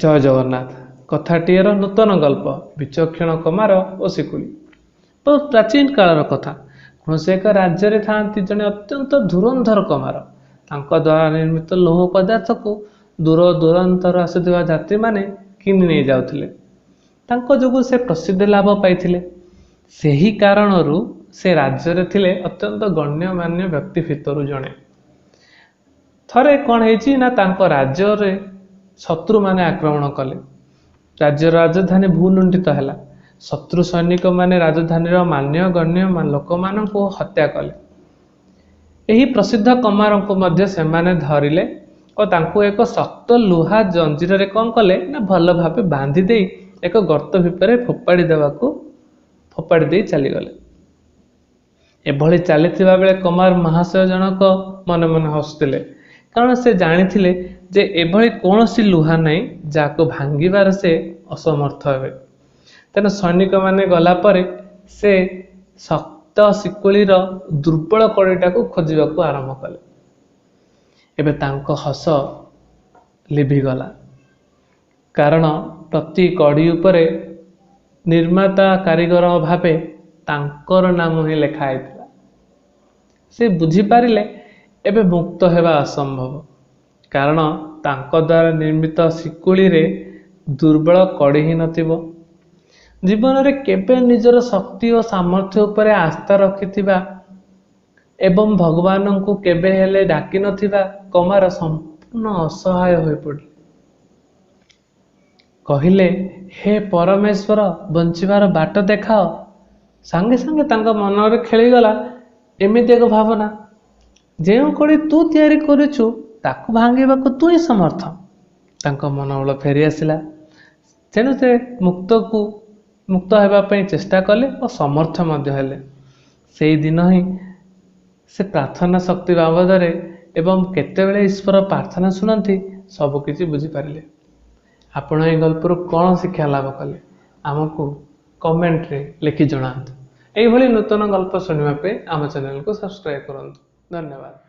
जय जगन्नाथ। कथाटीर नूतन गल्प विचक्षण कमार और शिकुली। बहुत प्राचीन कालर कथा। कौनसी एक राज्य था जड़े अत्यंत धुरंधर कमार। द्वारा निर्मित लौह पदार्थ को दूर दूरांतर आसुवा यात्री मैंने किनि नहीं जाउथिले। जो से प्रसिद्ध लाभ पाइथिले। सही कारणरू से राज्य थिले अत्यंत गण्यमान्य व्यक्ति भितर जड़े। थरे कौन है ना राज्य रे शत्रु माने आक्रमण कले। राज्य राजधानी भूलुंठित है। शत्रु सैनिक माने राजधानी मान्य गण्य लोक मान को हत्या कले। यही प्रसिद्ध कमार को मध्य से माने धरिले और तांको एक शक्त लुहा जंजीर रे कौन कले ना भल भाव बांधी दे एक गर्त भितर फोपाड़ी दे चली गले। एभली चलीथिबा बेले कमार महाशय जनक मन मन हसुतिले, कारण से जानी जे एभली कौन सी लुहा नहीं जाको भांगिबार से असमर्थ हे। तेना सैनिक माने गला परे से शक्त शिकुलीर दुर्बल कड़ीटा को खोजा आरंभ कले। एबे तांको हस लिभिगला, कारण प्रति कड़ी उपरे निर्माता कारीगर भावे तांकर नाम ही लेखाई था। से बुझी पारिले एबे मुक्त हेबा असंभव, कारण तांको द्वारा निर्मित शिकुली रे दुर्बल कड़ी ही नथिबो। जीवन रे केबे निजर शक्ति और सामर्थ्य उपरे आस्था रखिथिबा एवं भगवान को केबे हेले डाकी नथिबा कमार संपूर्ण असहाय होई पड़े। कहिले, हे परमेश्वर बंचिबार बाट देखाओ। सांगे सांगे तांका मन रे खेलीगला एमिति एक भावना, जेउ कड़ी तू तैयारी करिछु ताकू भांगिबाकू तू ही समर्थ। तांका मनोबल फेरी आसिला। तेणु से मुक्त हेबा पई चेष्टा कले और समर्थ मध्य हेले। सेई दिन ही से प्रार्थना शक्ति बाबद एवं केतेबेले ईश्वर प्रार्थना शुणती सबकिछि बुझी पारिले। आपण ए गल्पर कौन शिक्षा लाभ कले आमको कमेंट रे लिखि जणातु। एही भली नूतन गल्प शुणिबा पे आम चैनल को सब्सक्राइब करंतु। धन्यवाद।